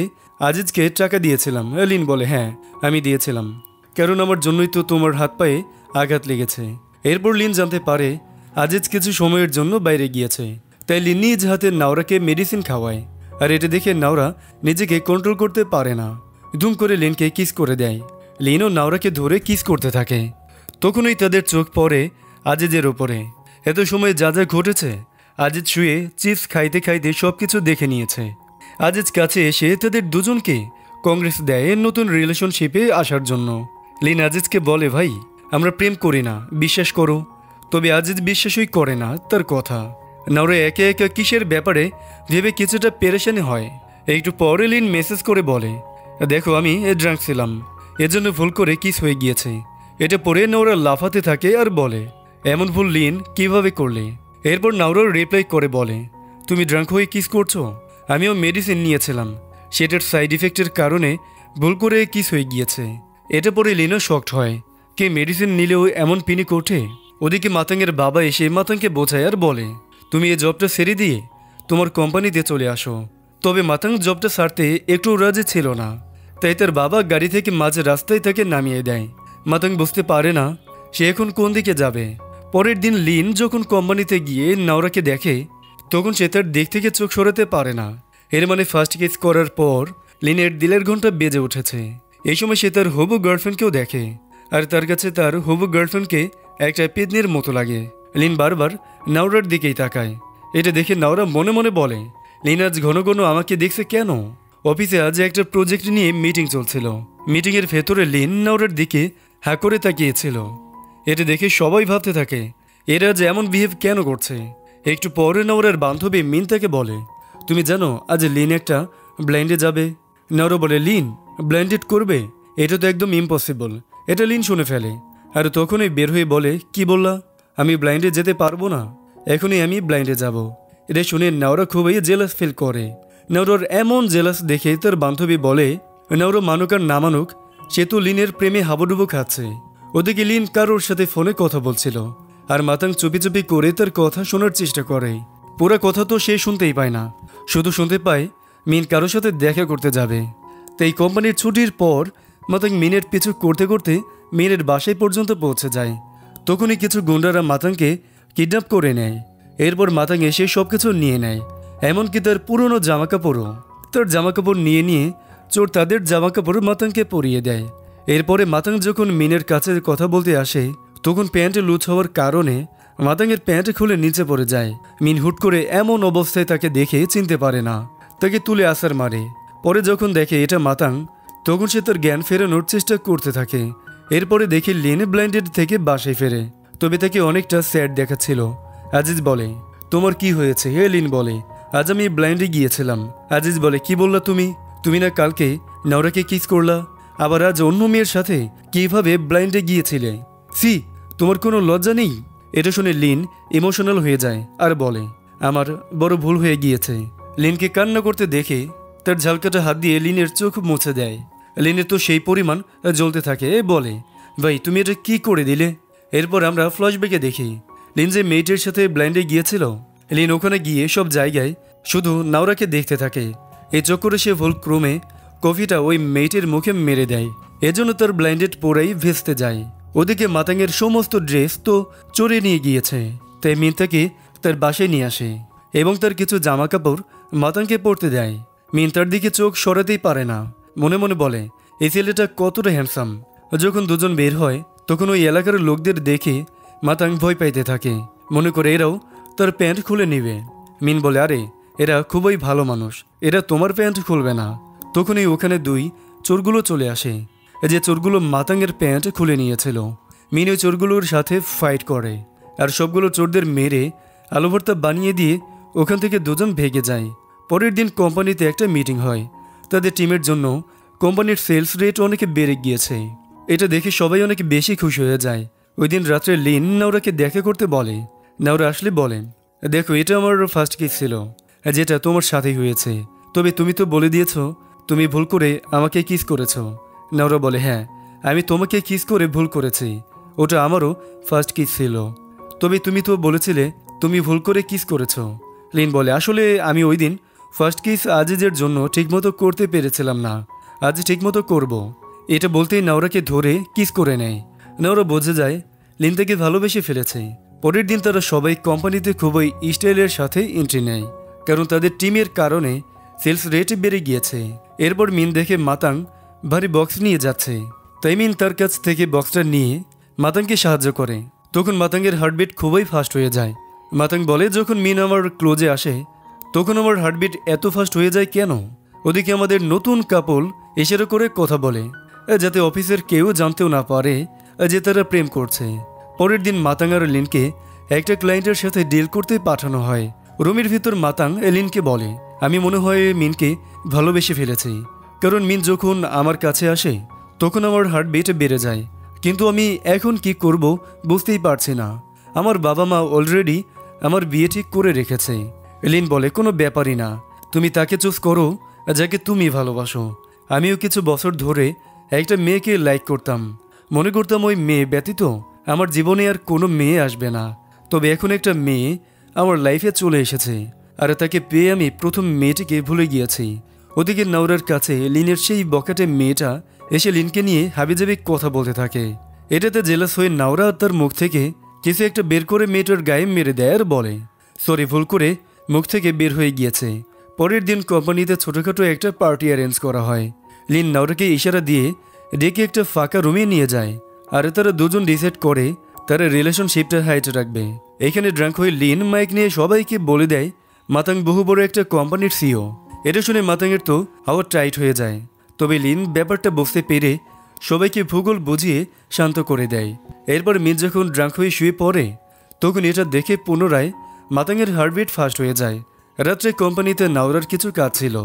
আজিজকে টাকা দিয়েছিলাম। লিন বলে, হ্যাঁ আমি দিয়েছিলাম, কারণ আমার জন্যই তো তোমার হাত পায়ে আঘাত লেগেছে। এরপর লিন জানতে পারে আজিজ কিছু সময়ের জন্য বাইরে গিয়েছে, তাই লিন নিজ হাতে নাওরাকে মেডিসিন খাওয়ায়। আর এটা দেখে নাওরা নিজেকে কন্ট্রোল করতে পারে না, ধুম করে লিনকে কিস করে দেয়। লিনও নাওরাকে ধরে কিস করতে থাকে। তখনই তাদের চোখ পড়ে আজিজের ওপরে। এত সময় যা যা ঘটেছে, আজিজ শুয়ে চিপস খাইতে খাইতে সব কিছু দেখে নিয়েছে। আজিজ কাছে এসে তাদের দুজনকে কংগ্রেস দেয় নতুন রিলেশনশিপে আসার জন্য। লিন আজিজকে বলে, ভাই আমরা প্রেম করি না, বিশ্বাস করো। তবে আজিজ বিশ্বাসই করে না তার কথা। নাওরা একে একে কিসের ব্যাপারে ভেবে কিছুটা পেরেশানি হয়। একটু পরে লিন মেসেজ করে বলে, দেখো আমি ড্রাঙ্ক ছিলাম, এজন্য ভুল করে কিস হয়ে গিয়েছে। এটা পরে নাওরা লাফাতে থাকে আর বলে, এমন ভুল লিন কিভাবে করলে? এরপর নাওরা রিপ্লাই করে বলে, তুমি ড্রাঙ্ক হয়ে কিস করছো? আমিও মেডিসিন নিয়েছিলাম, সেটার সাইড ইফেক্টের কারণে ভুল করে কিস হয়ে গিয়েছে। এটা পরে লিনও শকড হয়, কে মেডিসিন নিলেও এমন পিনিক ওঠে। ওদিকে মাতাঙ্গের বাবা এসে মাতাঙ্গকে বোঝায় আর বলে, তুমি এই জবটা ছেড়ে দিয়ে তোমার কোম্পানিতে চলে আসো। তবে মাতাঙ্গ জবটা ছাড়তে একটু রাজি ছিল না, তাই তার বাবা গাড়ি থেকে মাঝে রাস্তায় তাকে নামিয়ে দেয়। মাতাঙ্গ বুঝতে পারে না সে এখন কোন দিকে যাবে। পরের দিন লিন যখন কোম্পানিতে গিয়ে নাওরাকে দেখে, তখন সে তার দিক থেকে চোখ সরাতে পারে না। এর মানে ফার্স্ট কিস করার পর লিনের দিলের ঘন্টা বেজে উঠেছে। এই সময় সে তার হবু গার্লফ্রেন্ডকেও দেখে, আর তার কাছে তার হবু গার্লফ্রেন্ডকে একটা পেদনির মতো লাগে। লিন বারবার নাওরার দিকেই তাকায়। এটা দেখে নাওরা মনে মনে বলে, লিন আজ ঘন ঘন আমাকে দেখছে কেন? অফিসে আজ একটা প্রজেক্ট নিয়ে মিটিং চলছিল। মিটিংয়ের ভেতরে লিন নাওরার দিকে হ্যাঁ করে তাকিয়েছিল। এটা দেখে সবাই ভাবতে থাকে, এরা যে এমন বিহেভ কেন করছে। একটু পরে নাওরার বান্ধবী মিন তাকে বলে, তুমি জানো আজ লিন একটা ব্লাইন্ডে যাবে? নাওরা বলে, লিন ব্লাইন্ডেড করবে? এটা তো একদম ইম্পসিবল। এটা লিন শুনে ফেলে, আর তখনই বের হয়ে বলে, কি বললা? আমি ব্লাইন্ডে যেতে পারবো না, এখনই আমি ব্লাইন্ডে যাব। এটা শুনে নাওরা খুবই জেলাস ফিল করে। নাওরার এমন জেলাস দেখে তার বান্ধবী বলে, নাওরা মানুক আর না মানুক, সে তো লিনের প্রেমে হাবুডুবু খাচ্ছে। ওদিকে লিন কারোর সাথে ফোনে কথা বলছিল, আর মাতাং চুপি চুপি করে তার কথা শোনার চেষ্টা করে। পুরো কথা তো সে শুনতেই পায় না, শুধু শুনতে পায় মিন কারোর সাথে দেখা করতে যাবে। তাই কোম্পানির ছুটির পর মাতাং মিনের পিছু করতে করতে মিনের বাসায় পর্যন্ত পৌঁছে যায়। তখনই কিছু গুন্ডারা মাতাংকে কিডন্যাপ করে নেয়। এরপর মাতাং এসে সব কিছু নিয়ে নেয়, এমনকি তার পুরনো জামাকাপড়ও। তার জামাকাপড় নিয়ে চোর তাদের জামাকাপড় মাতাংকে পরিয়ে দেয়। এরপরে মাতাং যখন মিনের কাছে কথা বলতে আসে, তখন প্যান্ট লুজ হওয়ার কারণে মাতাংয়ের প্যান্ট খুলে নিচে পড়ে যায়। মিন হুট করে এমন অবস্থায় তাকে দেখে চিনতে পারে না, তাকে তুলে আসার মারে। পরে যখন দেখে এটা মাতাং, তখন সে তার জ্ঞান ফেরানোর চেষ্টা করতে থাকে। এরপরে দেখে লিন ব্লাইন্ডেড থেকে বাসায় ফেরে, তবে তাকে অনেকটা স্যাড দেখাচ্ছিল। আজিজ বলে, তোমার কি হয়েছে? হে লিন বলে, আজ আমি ব্লাইন্ডে গিয়েছিলাম। আজিজ বলে, কি বললা তুমি? তুমি না কালকে নাওরাকে কিস করলা, আবার আজ অন্য মেয়ের সাথে কিভাবে ব্লাইন্ডে গিয়েছিলে? সি, তোমার কোনো লজ্জা নেই? এটা শুনে লিন ইমোশনাল হয়ে যায় আর বলে, আমার বড় ভুল হয়ে গিয়েছে। লিনকে কান্না করতে দেখে তার ঝালকাটা হাত দিয়ে লিনের চোখ মুছে দেয়। লিনের তো সেই পরিমাণ জ্বলতে থাকে, বলে, ভাই তুমি এটা কি করে দিলে? এরপর আমরা ফ্ল্যাশব্যাকে দেখি লিন যে মেয়েটির সাথে ব্লাইন্ডে গিয়েছিল, লিন ওখানে গিয়ে সব জায়গায় শুধু নাওরাকে দেখতে থাকে। এই চক্করে সে ভুল ক্রমে কফিটা ওই মেয়েটির মুখে মেরে দেয়, এজন্য তার ব্লাইন্ডেড পরেই ভেস্তে যায়। ওদিকে মাতাঙ্গের সমস্ত ড্রেস তো চড়ে নিয়ে গিয়েছে, তাই মিন তাকে তার বাসায় নিয়ে আসে এবং তার কিছু জামা কাপড় মাতাঙ্গকে পরতে দেয়। মিন তার দিকে চোখ সরাতেই পারে না, মনে মনে বলে, এই ছেলেটা কতটা হ্যান্ডসাম। যখন দুজন বের হয় তখন ওই এলাকার লোকদের দেখে মাতাং ভয় পাইতে থাকে, মনে করে এরাও তার প্যান্ট খুলে নিবে। মিন বলে, আরে এরা খুবই ভালো মানুষ, এরা তোমার প্যান্ট খুলবে না। তখনই ওখানে দুই চোরগুলো চলে আসে, যে চোরগুলো মাতাঙ্গের প্যান্ট খুলে নিয়েছিল। মিন ওই চোরগুলোর সাথে ফাইট করে আর সবগুলো চোরদের মেরে আলু ভর্তা বানিয়ে দিয়ে ওখান থেকে দুজন ভেগে যায়। পরের দিন কোম্পানিতে একটা মিটিং হয়, তাদের টিমের জন্য কোম্পানির সেলস রেট অনেক বেড়ে গিয়েছে। এটা দেখে সবাই অনেক বেশি খুশি হয়ে যায়। ওই দিন রাত্রে লিন নাওরাকে দেখা করতে বলে। নাওরা আসলে বলেন, দেখো এটা আমার ফার্স্ট কিস ছিল, যেটা তোমার সাথেই হয়েছে। তবে তুমি তো বলে দিয়েছ তুমি ভুল করে আমাকে কিস করেছ। নাওরা বলে, হ্যাঁ আমি তোমাকে কিস করে ভুল করেছি, ওটা আমারও ফার্স্ট কিস ছিল। তবে তুমি তো বলেছিলে তুমি ভুল করে কিস করেছ। লিন বলে, আসলে আমি ওই দিন ফার্স্ট কিস আজিজের জন্য ঠিকমতো করতে পেরেছিলাম না, আজ ঠিকমতো করব। এটা বলতেই নাওরাকে ধরে কিস করে নেয়। নাওরা বোঝে যায় লিন তাকে ভালোবেসে ফেলেছে। পরের দিন তারা সবাই কোম্পানিতে খুবই স্টাইলের সাথে এন্ট্রি নেয়, কারণ তাদের টিমের কারণে সেলস রেট বেড়ে গিয়েছে। এরপর মিন দেখে মাতাং ভারী বক্স নিয়ে যাচ্ছে, তাই মিন তার কাছ থেকে বক্সটা নিয়ে মাতাংকে সাহায্য করে। তখন মাতাংয়ের হার্টবিট খুবই ফাস্ট হয়ে যায়। মাতাং বলে, যখন মিন আমার ক্লোজে আসে তখন আমার হার্টবিট এত ফাস্ট হয়ে যায় কেন? ওদিকে আমাদের নতুন কাপল ইশারা করে কথা বলে, যাতে অফিসের কেউ জানতেও না পারে যে তারা প্রেম করছে। পরের দিন মাতাং আর লিনকে একটা ক্লায়েন্টের সাথে ডিল করতে পাঠানো হয়। রুমের ভিতর মাতাং লিনকে বলে, আমি মনে হয় মিনকে ভালোবেসে ফেলেছি, কারণ মিন যখন আমার কাছে আসে তখন আমার হার্টবিট বেড়ে যায়, কিন্তু আমি এখন কি করব বুঝতেই পারছি না। আমার বাবা মা অলরেডি আমার বিয়ে ঠিক করে রেখেছে। লিন বলে, কোনো ব্যাপারই না, তুমি তাকে চুজ করো যাকে তুমি ভালোবাসো। আমিও কিছু বছর ধরে একটা মেয়েকে লাইক করতাম, মনে করতাম ওই মেয়ে ব্যতীত আমার জীবনে আর কোনো মেয়ে আসবে না। তবে এখন একটা মেয়ে আমার লাইফে চলে এসেছে, আর তাকে পেয়ে আমি প্রথম মেয়েটিকে ভুলে গিয়েছি। ওদিকে নাওরার কাছে লিনের সেই বকেটে মেয়েটা এসে লিনকে নিয়ে হাবিজাবি কথা বলতে থাকে। এটাতে জেলাস হয়ে নাওরা তার মুখ থেকে কিছু একটা বের করে মেয়েটার গায়ে মেরে দেয় আর বলে, সরি, ভুল করে মুখ থেকে বের হয়ে গিয়েছে। পরের দিন কোম্পানিতে ছোটোখাটো একটা পার্টি অ্যারেঞ্জ করা হয়। লিন নাওরাকে ইশারা দিয়ে ডেকে একটা ফাঁকা রুমে নিয়ে যায়, আর তারা দুজন ডিসাইড করে তারা রিলেশনশিপটা হাইটে রাখবে। এখানে ড্রাঙ্ক হয়ে লিন মাইক নিয়ে সবাইকে বলে দেয় মাতাং বহু বড় একটা কোম্পানির সিও। এটা শুনে মাতাংয়ের তো হাওয়া টাইট হয়ে যায়। তবে লিন ব্যাপারটা বুঝতে পেরে সবাইকে ভূগোল বুঝিয়ে শান্ত করে দেয়। এরপর মিন যখন ড্রাঙ্ক হয়ে শুয়ে পড়ে তখন এটা দেখে পুনরায় মাতাংয়ের হার্টবিট ফাস্ট হয়ে যায়। রাত্রে কোম্পানিতে নাওরার কিছু কাজ ছিল,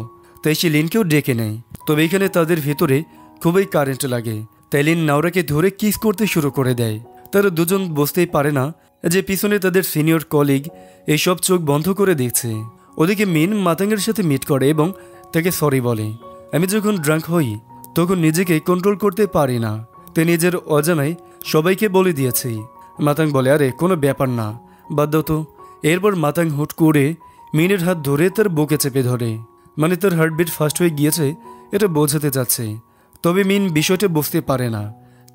তাই সে লিনকেও ডেকে নেয়। তবে এখানে তাদের ভেতরে খুবই কারেন্ট লাগে, তাই লিন নাওরাকে ধরে কিস করতে শুরু করে দেয়। তারা দুজন বুঝতেই পারে না যে পিছনে তাদের সিনিয়র কলিগ এইসব চোখ বন্ধ করে দেখছে। ওদিকে মিন মাতাংয়ের সাথে মিট করে এবং তাকে সরি বলে, আমি যখন ড্রাঙ্ক হই তখন নিজেকে কন্ট্রোল করতে পারি না, তাই নিজের অজানায় সবাইকে বলে দিয়েছি। মাতাং বলে, আরে কোনো ব্যাপার না, বাদ দাও তো। এরপর মাতাং হুট করে মিনের হাত ধরে তার বুকে চেপে ধরে, মানে তার হার্টবিট ফাস্ট হয়ে গিয়েছে এটা বোঝাতে চাচ্ছে। তবে মিন বিষয়টা বুঝতে পারে না,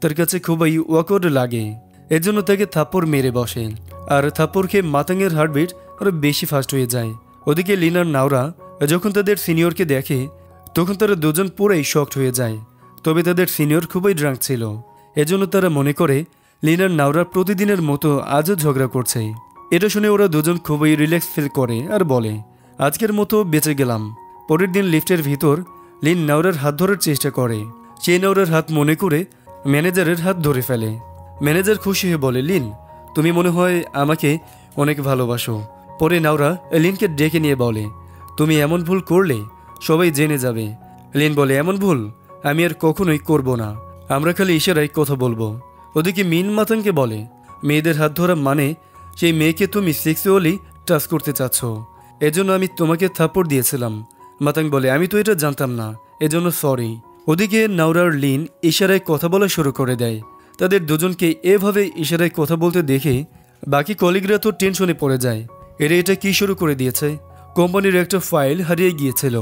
তার কাছে খুবই ওয়াকওয়ার্ড লাগে। এর জন্য তাকে থাপ্পড় মেরে বসে, আর থাপ্পড় খেয়ে মাতাংয়ের হার্টবিট আরও বেশি ফাস্ট হয়ে যায়। ওদিকে লিনার নাওরা যখন তাদের সিনিয়রকে দেখে তখন তারা দুজন পুরাই শকড হয়ে যায়। তবে তাদের সিনিয়র খুবই ড্রাঙ্ক ছিল, এজন্য তারা মনে করে লিনার নাওরা প্রতিদিনের মতো আজও ঝগড়া করছে। এটা শুনে ওরা দুজন খুবই রিল্যাক্স ফিল করে আর বলে, আজকের মতো বেঁচে গেলাম। পরের দিন লিফটের ভিতর লিন নাওরার হাত ধরার চেষ্টা করে, সেই নাওরার হাত মনে করে ম্যানেজারের হাত ধরে ফেলে। ম্যানেজার খুশি হয়ে বলে, লিন, তুমি মনে হয় আমাকে অনেক ভালোবাসো। পরে নাওরা লিনকে ডেকে নিয়ে বলে, তুমি এমন ভুল করলে সবাই জেনে যাবে। লিন বলে, এমন ভুল আমি আর কখনোই করব না, আমরা খালি ইশারায় কথা বলবো। ওদিকে মিন মাতাংকে বলে, মেয়েদের হাত ধরা মানে সেই মেয়েকে তুমি সেক্সুয়ালি টাচ করতে চাচ্ছ, এজন্য আমি তোমাকে থাপ্পড় দিয়েছিলাম। মাতাং বলে, আমি তো এটা জানতাম না, এজন্য সরি। ওদিকে নাওরার লিন ইশারায় কথা বলা শুরু করে দেয়। তাদের দুজনকে এভাবে ইশারায় কথা বলতে দেখে বাকি কলিগরা তো টেনশনে পড়ে যায়। এরা এটা কি শুরু করে দিয়েছে? কোম্পানির একটা ফাইল হারিয়ে গিয়েছিল,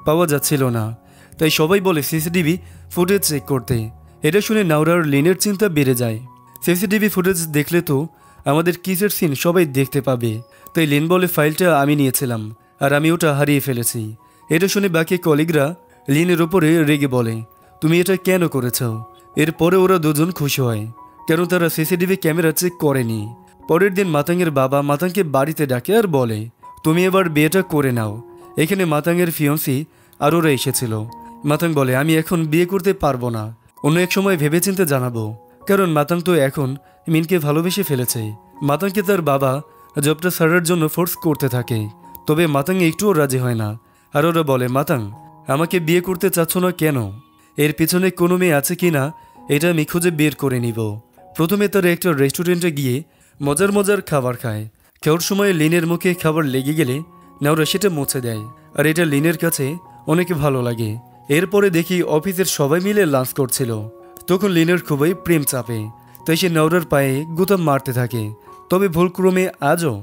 পাওয়া যাচ্ছিল না, তাই সবাই বলে সিসিটিভি ফুটেজ চেক করতে। এটা শুনে নাওরার লিনের চিন্তা বেড়ে যায়। সিসিটিভি ফুটেজ দেখলে তো আমাদের কিসের সিন সবাই দেখতে পাবে, তাই লিন বলে, ফাইলটা আমি নিয়েছিলাম আর আমি ওটা হারিয়ে ফেলেছি। এটা শুনে বাকি কলিগরা লিনের ওপরে রেগে বলে, তুমি এটা কেন করেছ? এরপরে ওরা দুজন খুশি হয়, কারণ তারা সিসিটিভি ক্যামেরা চেক করেনি। পরের দিন মাতাংয়ের বাবা মাতাংকে বাড়িতে ডাকে আর বলে, তুমি এবার বিয়েটা করে নাও। এখানে মাতাংয়ের ফিয়ন্সি আরোরা এসেছিল। মাতাং বলে, আমি এখন বিয়ে করতে পারবো না, অন্য এক সময় ভেবেচিন্তে জানাবো, কারণ মাতাং তো এখন মিনকে ভালোবেসে ফেলেছে। মাতাংকে তার বাবা জবটা ছাড়ার জন্য ফোর্স করতে থাকে, তবে মাতাং একটুও রাজি হয় না। আর ওরা বলে, মাতাং, আমাকে বিয়ে করতে চাচ্ছ না কেন? এর পিছনে কোনো মেয়ে আছে কি না এটা আমি খুঁজে বের করে নিব। প্রথমে তারা একটা রেস্টুরেন্টে গিয়ে মজার মজার খাবার খায়। খাওয়ার সময় লিনের মুখে খাবার লেগে গেলে নাওরা সেটা মুছে দেয়, আর এটা লিনের কাছে অনেক ভালো লাগে। এরপরে দেখি অফিসের সবাই মিলে লাঞ্চ করছিল। তখন লিনের খুবই প্রেম চাপে, তাই সে নাওরার পায়ে গুতা মারতে থাকে। তবে ভুলক্রমে আজও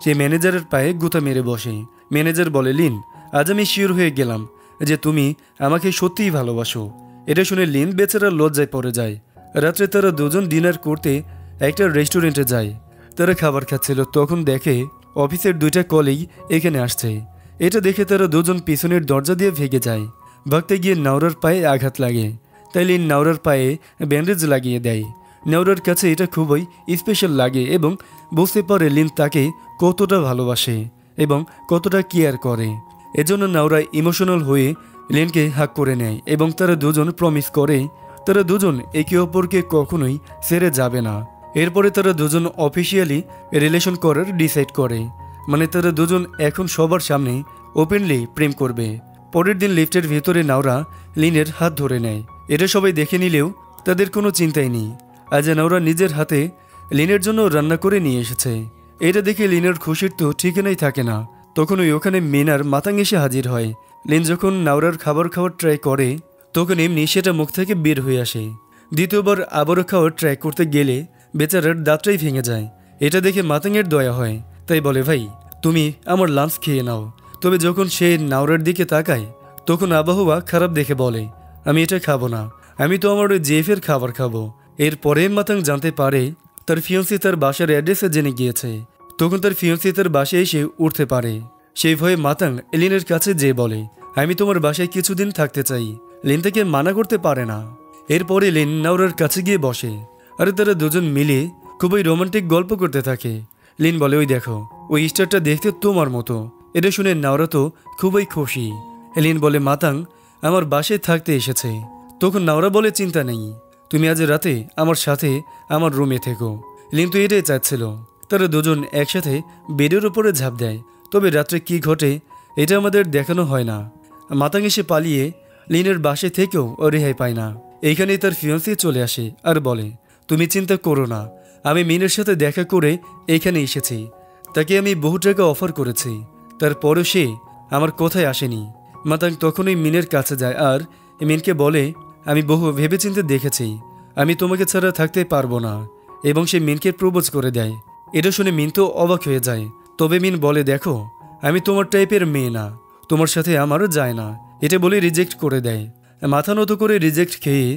সে ম্যানেজারের পায়ে গুঁতা মেরে বসে। ম্যানেজার বলে, লিন, আজ আমি শিওর হয়ে গেলাম যে তুমি আমাকে সত্যিই ভালোবাসো। এটা শুনে লিন বেচারা লজ্জায় পড়ে যায়। রাত্রে তারা দুজন ডিনার করতে একটা রেস্টুরেন্টে যায়। তারা খাবার খাচ্ছিল, তখন দেখে অফিসের 2টা কলিগ এখানে আসছে। এটা দেখে তারা দুজন পিছনের দরজা দিয়ে ভেগে যায়। ভাগতে গিয়ে নাওরার পায়ে আঘাত লাগে, তাই লিন নাওরার পায়ে ব্যান্ডেজ লাগিয়ে দেয়। নাওরার কাছে এটা খুবই স্পেশাল লাগে এবং বুঝতে পারে লিন তাকে কতটা ভালোবাসে এবং কতটা কেয়ার করে। এজন্য নাওরা ইমোশনাল হয়ে লিনকে হাক করে নেয় এবং তারা দুজন প্রমিস করে তারা দুজন একে অপরকে কখনোই ছেড়ে যাবে না। এরপরে তারা দুজন অফিসিয়ালি রিলেশন করার ডিসাইড করে, মানে তারা দুজন এখন সবার সামনে ওপেনলি প্রেম করবে। পরের দিন লিফটের ভেতরে নাওরা লিনের হাত ধরে নেয়। এটা সবাই দেখে নিলেও তাদের কোনো চিন্তাই নেই। আজ নাওরা নিজের হাতে লিনের জন্য রান্না করে নিয়ে এসেছে। এটা দেখে লিনের খুশির তো ঠিকানাই থাকে না। তখনই ওখানে মিন আর মাতাং এসে হাজির হয়। লিন যখন নাওরার খাবার খাওয়ার ট্রাই করে তখন এমনি সেটা মুখ থেকে বের হয়ে আসে। দ্বিতীয়বার আবারও খাওয়ার ট্রাই করতে গেলে বেচারার দাঁতটাই ভেঙে যায়। এটা দেখে মাতাংয়ের দয়া হয়, তাই বলে, ভাই তুমি আমার লাঞ্চ খেয়ে নাও। তবে যখন সে নাওরার দিকে তাকায় তখন আবহাওয়া খারাপ দেখে বলে, আমি এটা খাবো না, আমি তো আমার ওই জেফের খাবার খাবো। এরপরে মাতাং জানতে পারে তার ফিয়ন্সি তার বাসার অ্যাড্রেসে জেনে গিয়েছে। তখন তার ফিয়ন্সি তার বাসায় এসে উঠতে পারে। সেই ভয়ে মাতাং লিনের কাছে যেয়ে বলে, আমি তোমার বাসায় কিছুদিন থাকতে চাই। লিন তাকে মানা করতে পারে না। এরপরে লিন নাওরার কাছে গিয়ে বসে আর তারা দুজন মিলে খুবই রোমান্টিক গল্প করতে থাকে। লিন বলে, ওই দেখো, ওই স্টারটা দেখতে তোমার মতো। এটা শুনে নাওরা তো খুবই খুশি। লিন বলে, মাতাং আমার বাসায় থাকতে এসেছে। তখন নাওরা বলে, চিন্তা নেই, তুমি আজ রাতে আমার সাথে আমার রুমে থেকো। লিন তো এটাই চাচ্ছিল। তারা দুজন একসাথে বেডের ওপরে ঝাঁপ দেয়। তবে রাত্রে কি ঘটে এটা আমাদের দেখানো হয় না। মাতাং এসে পালিয়ে লিনের বাসায় থেকেও ও রেহাই পায় না। এইখানেই তার ফিয়ন্সি চলে আসে আর বলে, তুমি চিন্তা করো না, আমি মিনের সাথে দেখা করে এখানে এসেছি। তাকে আমি বহু টাকা অফার করেছি, তারপরও সে আমার কথায় আসেনি। মাতাং তখনই মিনের কাছে যায় আর মিনকে বলে, আমি বহু ভেবেচিন্তে দেখেছি, আমি তোমাকে ছাড়া থাকতে পারবো না। এবং সে মিনকে প্রপোজ করে দেয়। এটা শুনে মিন তো অবাক হয়ে যায়। তবে মিন বলে, দেখো, আমি তোমার টাইপের মেয়ে না, তোমার সাথে আমারও যায় না। এটা বলে রিজেক্ট করে দেয়। মাথা নত করে রিজেক্ট খেয়ে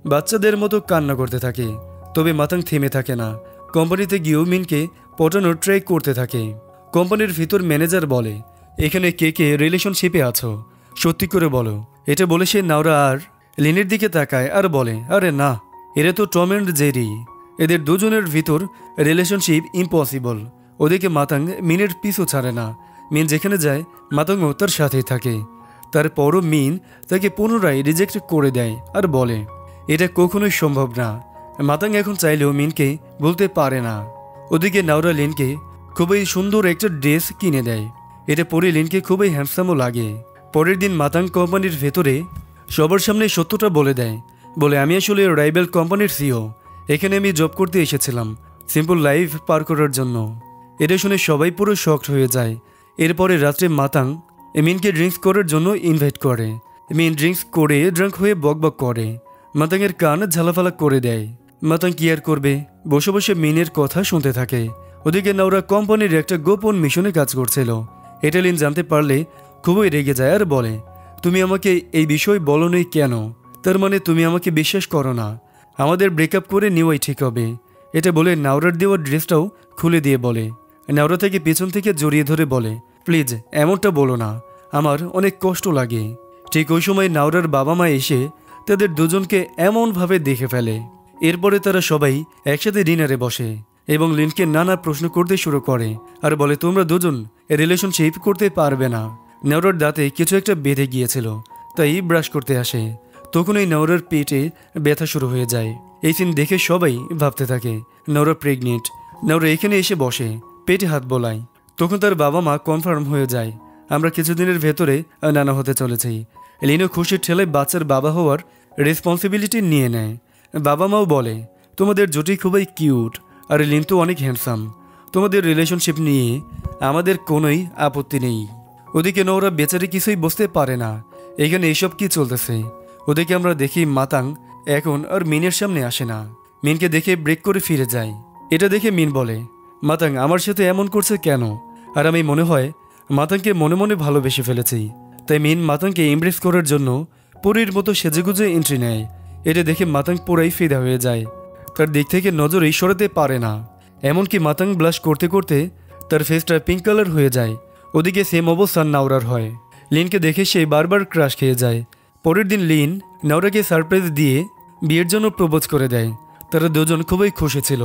বাচ্চাদের মতো কান্না করতে থাকে। তবে মাতাং থেমে থাকে না। কোম্পানিতে গিয়েও মিনকে পটানোর ট্রাই করতে থাকে। কোম্পানির ভিতর ম্যানেজার বলে, এখানে কে কে রিলেশনশিপে আছো, সত্যি করে বলো। এটা বলে সে নাওরা আর লিনের দিকে তাকায় আর বলে, আরে না, এরা তো টম অ্যান্ড জেরি, এদের দুজনের ভিতর রিলেশনশিপ ইম্পসিবল। ওদিকে মাতাং মিনের পিছু ছাড়ে না। মিন যেখানে যায় মাতাংও তার সাথেই থাকে। তারপরও মিন তাকে পুনরায় রিজেক্ট করে দেয় আর বলে, এটা কখনোই সম্ভব না। মাতাং এখন চাইলেও মিনকে বলতে পারে না। ওদিকে নাওরা লিনকে খুবই সুন্দর একটা ড্রেস কিনে দেয়। এটা পরে লিনকে খুবই হ্যান্ডসামও লাগে। পরের দিন মাতাং কোম্পানির ভেতরে সবার সামনে সত্যটা বলে দেয়। বলে, আমি আসলে রাইভেল কোম্পানির সিও। এখানে আমি জব করতে এসেছিলাম সিম্পল লাইফ পার করার জন্য। এটা শুনে সবাই পুরো শকড হয়ে যায়। এরপরে রাত্রে মাতাং মিনকে ড্রিঙ্কস করার জন্য ইনভাইট করে। মিন ড্রিঙ্কস করে ড্রাঙ্ক হয়ে বকবক করে। মাতাংয়ের কান ঝালাফালা করে দেয়। মাতাং কি আর করবে, বসে বসে মিনের কথা শুনতে থাকে। ওদিকে নাওরা কোম্পানির একটা গোপন মিশনে কাজ করছিল। এটা লিন জানতে পারলে খুবই রেগে যায় আর বলে, তুমি আমাকে এই বিষয় বলোনি কেন? তার মানে তুমি আমাকে বিশ্বাস করো না। আমাদের ব্রেকআপ করে নেওয়াই ঠিক হবে। এটা বলে নাওরার দেওয়া ড্রেসটাও খুলে দিয়ে বলে। নাওরা থেকে পেছন থেকে জড়িয়ে ধরে বলে, প্লিজ এমনটা বলো না, আমার অনেক কষ্ট লাগে। ঠিক ওই সময় নাওরার বাবা মা এসে তাদের দুজনকে এমনভাবে দেখে ফেলে। এরপরে তারা সবাই একসাথে ডিনারে বসে এবং লিনকে নানা প্রশ্ন করতে শুরু করে আর বলে, তোমরা দুজন রিলেশনশিপ করতে পারবে না। নাওরার দাঁতে কিছু একটা বেঁধে গিয়েছিল, তাই ব্রাশ করতে আসে। তখনই নাওরার পেটে ব্যথা শুরু হয়ে যায়। এই সিন দেখে সবাই ভাবতে থাকে নাওরা প্রেগনেন্ট। নাওরা এখানে এসে বসে, পেটে হাত বোলায়। তখন তার বাবা মা কনফার্ম হয়ে যায়, আমরা কিছুদিনের ভেতরে নানা হতে চলেছি। লিনও খুশির ঠেলায় বাচ্চার বাবা হওয়ার রেসপন্সিবিলিটি নিয়ে নেয়। বাবা মাও বলে, তোমাদের জুটি খুবই কিউট আর লিন তো অনেক হ্যান্ডসাম। তোমাদের রিলেশনশিপ নিয়ে আমাদের কোনোই আপত্তি নেই। ওদিকে নোরা বেচারি কিছুই বুঝতে পারে না এখানে এইসব কি চলতেছে। ওদিকে আমরা দেখি মাতাং এখন আর মিনের সামনে আসে না। মিনকে দেখে ব্রেক করে ফিরে যায়। এটা দেখে মিন বলে, মাতাং আমার সাথে এমন করছে কেন? আর আমি মনে হয় মাতাংকে মনে মনে ভালোবেসে ফেলেছি। তাই মিন মাতাংকে ইমপ্রেস করার জন্য পরীর মতো সেজেগুজে এন্ট্রি নেয়। এটা দেখে মাতাং পুরাই ফিদা হয়ে যায়, তার দিক থেকে নজরেই সরাতে পারে না। এমনকি মাতাং ব্লাশ করতে করতে তার ফেসটা পিঙ্ক কালার হয়ে যায়। ওদিকে সেম অবস্থা নাওরার হয়। লিনকে দেখে সে বারবার ক্রাশ খেয়ে যায়। পরের দিন লিন নাওরাকে সারপ্রাইজ দিয়ে বিয়ের জন্য প্রপোজ করে দেয়। তারা দুজন খুবই খুশি ছিল।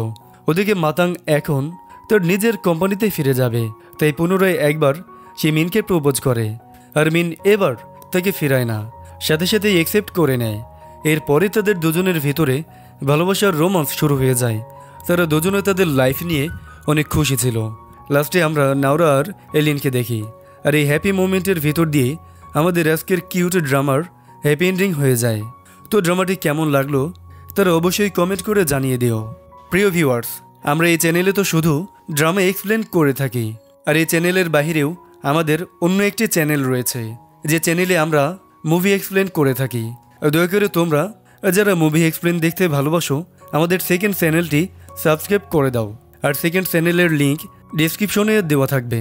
ওদিকে মাতাং এখন তার নিজের কোম্পানিতে ফিরে যাবে, তাই পুনরায় একবার সে মিনকে প্রপোজ করে। আর মিন এবার তাকে ফিরায় না, সাথে সাথেই অ্যাকসেপ্ট করে নেয়। এরপরে তাদের দুজনের ভেতরে ভালোবাসার রোমান্স শুরু হয়ে যায়। তারা দুজনে তাদের লাইফ নিয়ে অনেক খুশি ছিল। লাস্টে আমরা নাওরা আর এলিনকে দেখি। আর এই হ্যাপি মোমেন্টের ভেতর দিয়ে আমাদের আজকের কিউট ড্রামার হ্যাপি এন্ডিং হয়ে যায়। তো ড্রামাটি কেমন লাগলো তারা অবশ্যই কমেন্ট করে জানিয়ে দিও। প্রিয় ভিউয়ার্স, আমরা এই চ্যানেলে তো শুধু ড্রামা এক্সপ্লেন করে থাকি, আর এই চ্যানেলের বাহিরেও আমাদের অন্য একটি চ্যানেল রয়েছে, যে চ্যানেলে আমরা মুভি এক্সপ্লেন করে থাকি। দয়া করে তোমরা যারা মুভি এক্সপ্লেন দেখতে ভালোবাসো আমাদের সেকেন্ড চ্যানেলটি সাবস্ক্রাইব করে দাও। আর সেকেন্ড চ্যানেলের লিঙ্ক ডেসক্রিপশনে দেওয়া থাকবে।